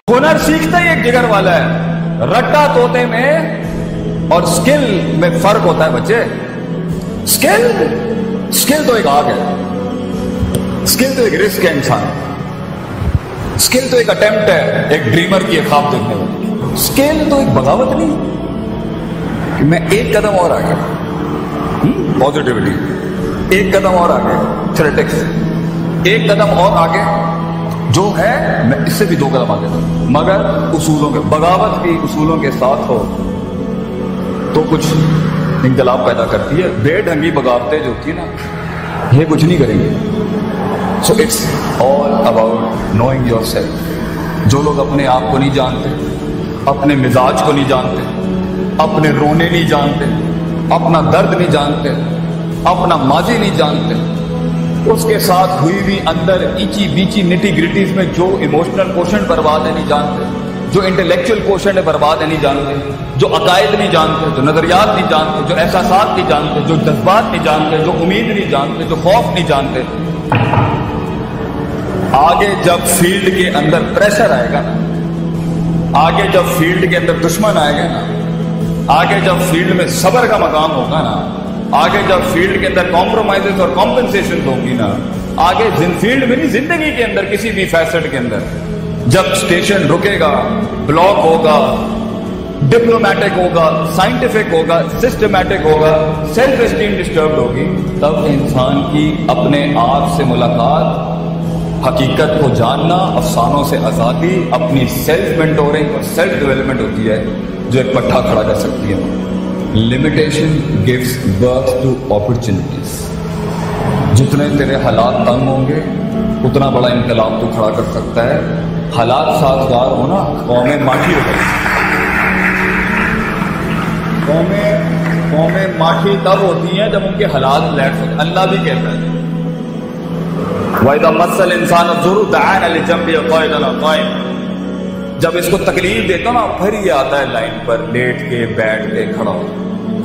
हुनर सीखता ही एक जिगर वाला है। रट्टा तोते में और स्किल में फर्क होता है बच्चे। स्किल तो एक आग है, स्किल तो एक रिस्क है इंसान, स्किल तो एक अटेम्प्ट है एक ड्रीमर की ख्वाब देखने वाली। स्किल तो एक बगावत नहीं कि मैं एक कदम और आगे, पॉजिटिविटी, एक कदम और आगे, थ्रेटिक्स, एक कदम और आगे जो है मैं इससे भी 2 कदम आगे था, मगर उसूलों के, बगावत की उसूलों के साथ हो तो कुछ इंकलाब पैदा करती है। बेढंगी बगावतें जो होती है ना, ये कुछ नहीं करेंगे। So it's all about knowing your self. जो लोग अपने आप को नहीं जानते, अपने मिजाज को नहीं जानते, अपने रोने नहीं जानते, अपना दर्द नहीं जानते, अपना माजी नहीं जानते, उसके साथ हुई भी अंदर इची बीची निटी ग्रिटीज में जो इमोशनल क्वेश्चन बर्बाद है नहीं जानते, जो इंटेलेक्चुअल क्वेश्चन है बर्बाद है नहीं जानते, जो अकायद नहीं जानते, जो नजरियात नहीं जानते, जो एहसासात नहीं जानते, जो जज्बात नहीं जानते, जो उम्मीद नहीं जानते, जो खौफ नहीं जानते, आगे जब फील्ड के अंदर प्रेशर आएगा ना, आगे जब फील्ड के अंदर दुश्मन आएगा ना, आगे जब फील्ड में सब्र का मकाम होगा ना, आगे जब फील्ड के अंदर कॉम्प्रोमाइजेस और कॉम्पेंसेशन होगी ना, आगे फील्ड में नहीं, जिंदगी के अंदर किसी भी फैसेट के अंदर जब स्टेशन रुकेगा, ब्लॉक होगा, डिप्लोमेटिक होगा, साइंटिफिक होगा, सिस्टमैटिक होगा, सेल्फ एस्टीम डिस्टर्ब होगी, तब इंसान की अपने आप से मुलाकात, हकीकत को जानना, अफसानों से आजादी, अपनी सेल्फ मेंटोरिंग और सेल्फ डेवलपमेंट होती है जो एक पट्टा खड़ा कर सकती है। Limitation gives birth to opportunities. जितने तेरे हालात तंग होंगे उतना बड़ा इनकलाब तू खड़ा कर सकता है। हालात साजगार हो ना, कौमें माठी हो गई। कौमें माठी तब होती हैं जब उनके हालात लैट सकते। अल्लाह भी कहता है वैदा मसल इंसान जब इसको तकलीफ देता ना, फिर ये आता है लाइन पर लेट के, बैठ के, खड़ा हो।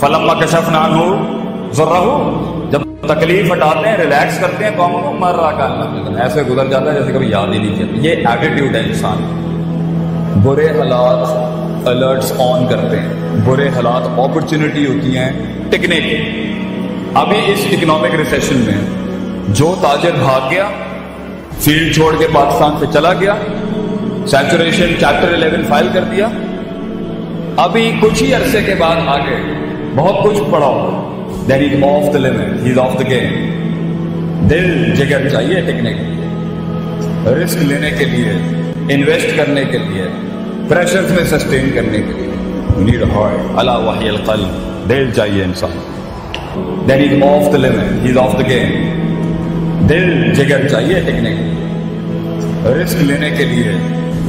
फलम्मा कशफना अन्हु ज़ुर्रहु, जब तकलीफ हटाते हैं, रिलैक्स करते हैं, कौमों को मर रहा का ऐसे गुजर जाता है जैसे कभी याद ही नहीं किया। ये एटीट्यूड है इंसान। बुरे हालात अलर्ट्स ऑन करते हैं, बुरे हालात अपॉर्चुनिटी होती हैं टिकने की। अभी इस इकोनॉमिक रिसेशन में जो ताजिर भाग गया, फील्ड छोड़ के पाकिस्तान से चला गया, सैचुरेशन चैप्टर 11 फाइल कर दिया, अभी कुछ ही अरसे के बाद आगे बहुत कुछ पड़ा होगा, then is of the limit, he is of the game. दिल जिगर चाहिए टिकने के लिए, रिस्क लेने के लिए, इन्वेस्ट करने के लिए, प्रेशर्स में सस्टेन करने के लिए। नीड हार्ट अला वहियल क़ल्ब, दिल चाहिए इंसान। Then is of the limit, he is of the game. दिल जिगर चाहिए टिकने के लिए, रिस्क लेने के लिए,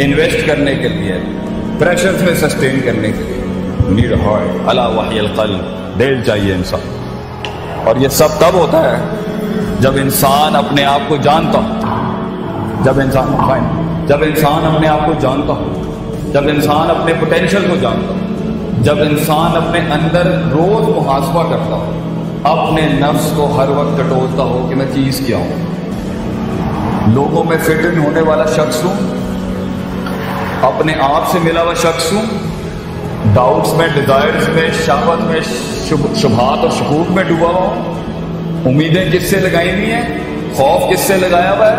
इन्वेस्ट करने के लिए, प्रेशर्स में सस्टेन करने के लिए। नीड हार्ट अला वहियल क़ल्ब, दिल चाहिए इंसान। और ये सब तब होता है जब इंसान अपने आप को जानता हो, जब इंसान अपने आप को जानता हो, जब इंसान अपने पोटेंशियल को जानता हो, जब इंसान अपने अंदर रोज मुहासबा करता हो, अपने नफ्स को हर वक्त टटोलता हो कि मैं चीज क्या हूं, लोगों में फिट इन होने वाला शख्स हूं, अपने आप से मिला हुआ शख्स हूं, डाउट्स में, डिजायर्स में, शहवत में, शुभात और शकूक में डूबा हुआ हूं। उम्मीदें किससे लगाई हुई हैं, खौफ किससे लगाया हुआ है,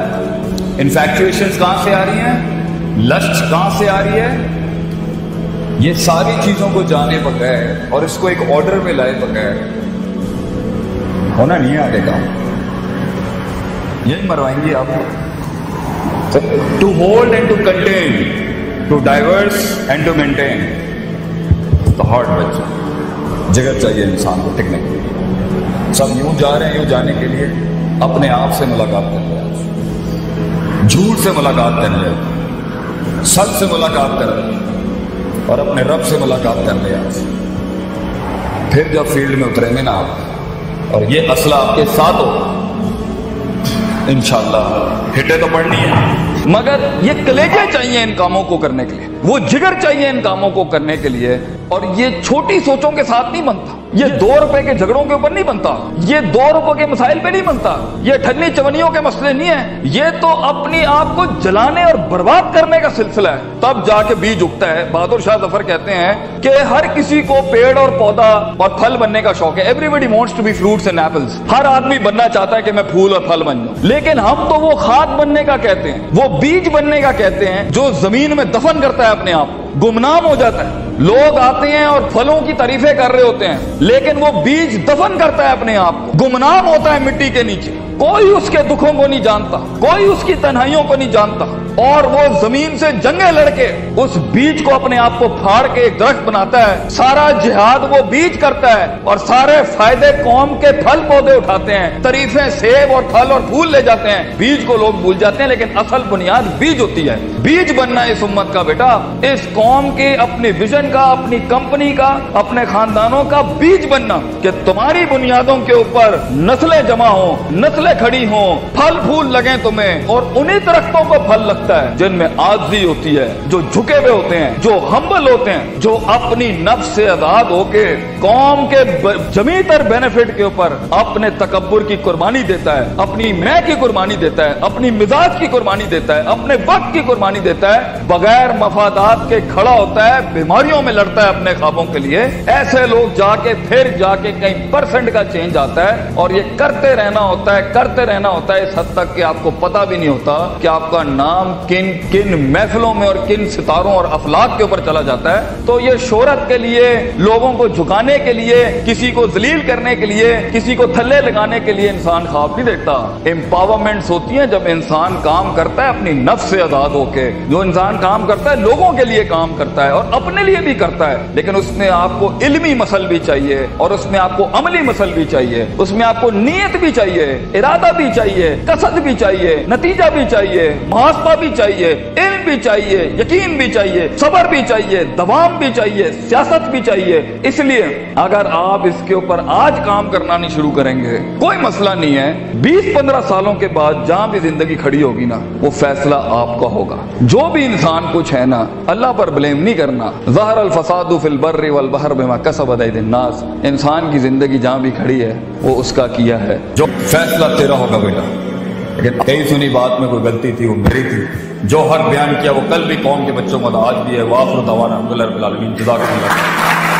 इन्फैक्चुएशंस कहां से आ रही हैं, लस्ट कहां से आ रही है। ये सारी चीजों को जाने बगैर और इसको एक ऑर्डर में लाए बगैर होना नहीं आगे काम, यही मरवाएंगे आपको। To hold and to contain, to diverse and to maintain the heart बच्चा, जिगर चाहिए इंसान को टिकने के लिए। सब यूं जा रहे हैं, यूं जाने के लिए अपने आप से मुलाकात कर रहे, झूठ से मुलाकात कर रहे, सच से मुलाकात कर रहे और अपने रब से मुलाकात कर रहे आज। फिर जब फील्ड में उतरेंगे ना आप और ये असला आपके साथ हो, इंशाअल्लाह हिटे तो पड़नी है, मगर ये कलेजे चाहिए इन कामों को करने के लिए, वो जिगर चाहिए इन कामों को करने के लिए। और ये छोटी सोचों के साथ नहीं बनता। یہ 2 روپے کے جھگڑوں کے اوپر نہیں بنتا، یہ 2 روپے کے مسائل پہ نہیں بنتا، یہ ٹھگنی چونیوں کے مسئلے نہیں ہیں، یہ تو اپنی آپ کو جلانے اور برباد کرنے کا سلسلہ ہے، تب جا کے بیج اگتا ہے۔ بہادر شاہ ظفر کہتے ہیں کہ ہر کسی کو پیڑ اور پودا اور پھل بننے کا شوق ہے، everybody wants to be fruits and apples, ہر آدمی بننا چاہتا ہے کہ میں پھول اور پھل بن جاؤں، لیکن ہم تو وہ کھاد بننے کا کہتے ہیں، وہ بیج بننے کا کہتے ہیں جو زمین میں دفن کرتا ہے اپنے آپ کو، گمنام ہو جاتا ہے۔ لوگ آتے ہیں اور پھلوں کی تعریفیں کر رہے ہوتے ہیں، لیکن وہ بیج دفن کرتا ہے اپنے آپ کو، گمنام ہوتا ہے مٹی کے نیچے، کوئی اس کے دکھوں کو نہیں جانتا، کوئی اس کی تنہائیوں کو نہیں جانتا، اور وہ زمین سے جنگیں لڑ کے اس بیج کو اپنے آپ کو پھاڑ کے ایک درخت بناتا ہے، سارا جہاد وہ بیج کرتا ہے اور سارے فائدے قوم کے پھل پودے اٹھاتے ہیں، تعریفیں سیب اور پھل اور پھول لے جاتے ہیں، بیج کو لوگ بھول جاتے ہیں، لیکن اصل بنیاد بیج ہوتی ہے۔ بیج بننا اس امت کا بیٹا، اس قوم کے اپنی ویژن کا، اپنی کمپنی کا، اپنے خاندانوں کا بیج بننا کہ تمہاری بنیادوں کے اوپر نسلیں جمع ہوں، نسلیں کھڑی ہوں، پھل پھول لگیں تمہیں، اور انہی درختوں کو پھل لگتا ہے جن میں عاجزی ہوتی ہے، جو جھکے ہوئے ہوتے ہیں، جو ہمبل ہوتے ہیں، جو اپنی نفس سے آزاد ہو کے قوم کے جمیع تر بینیفٹ کے اوپر اپنے تکبر کی قربانی دیتا ہے، اپنی میں کی قربانی دیتا ہے، اپنی مزاج کی قربانی دیتا ہے، اپنے وقت کی قربانی دیتا ہے، بغیر مفادات کے کھڑا ہوتا ہے، بیماریوں میں لڑتا ہے اپنے خوابوں کے لیے۔ ایسے لوگ جا کے کہیں پرسنٹ کا چینج آتا ہے، اور یہ کرتے رہنا ہوتا ہے اس حد تک کہ آپ کو پتہ بھی نہیں ہوتا کہ آپ کا نام کن محفلوں میں اور کن ستاروں اور افلاک کے اوپر چلا جاتا ہے۔ تو یہ شہرت کے لیے، لوگوں کو جھکانے کے لیے، کسی کو ذلیل کرنے کے لیے، کسی کو تھلے لگانے کے لیے انسان خواب نہیں دیکھتا۔ امپاورمنٹس ہوتی ہیں جب انسان کام کرتا ہے اپنی نفس سے آزاد ہو کے، جو انسان کام کرتا ہے لوگوں کے لیے کام کرتا ہے اور اپنے لیے بھی کرتا ہے، لیکن اس میں آپ کو علمی مسل بھی چاہیے، اور اس میں آپ کو عملی مسل بھی چاہیے، اس میں آپ کو نیت بھی چاہیے، ارادہ بھی چاہیے، قصد بھی چاہیے، نتیجہ بھی چاہیے، محاسبہ بھی چاہیے، علم بھی چاہیے، یقین بھی چاہیے، صبر بھی چاہیے، دوام بھی چاہیے، سیاست بھی چاہیے۔ اس لیے اگر آپ اس کے اوپر آج کام کرنا نہیں شروع کریں گے، کوئی مسئلہ نہیں ہے، 20-15 سالوں کے بعد جہاں بھی زندگی کھڑی ہوگی نا، وہ فیصلہ آپ کا ہوگا۔ جو بھی انسان کچھ ہے نا، اللہ پر بلیم نہیں کرنا۔ ظہر الفساد فی البر والبحر بما کسبت ایدی الناس، انسان کی زندگی جہاں بھی کھڑی ہے وہ اس کا کیا ہے، جو فیصلہ تیرا ہوگا بیٹا۔ لیکن کئی سنی بات میں کوئی غلطی تھی، وہ میری تھی، جو حق بیان کیا وہ کل بھی قوم کے بچوں کو آج بھی ہے۔ وآخر دعوانا الحمدللہ رب العالمین، جزاکم اللہ۔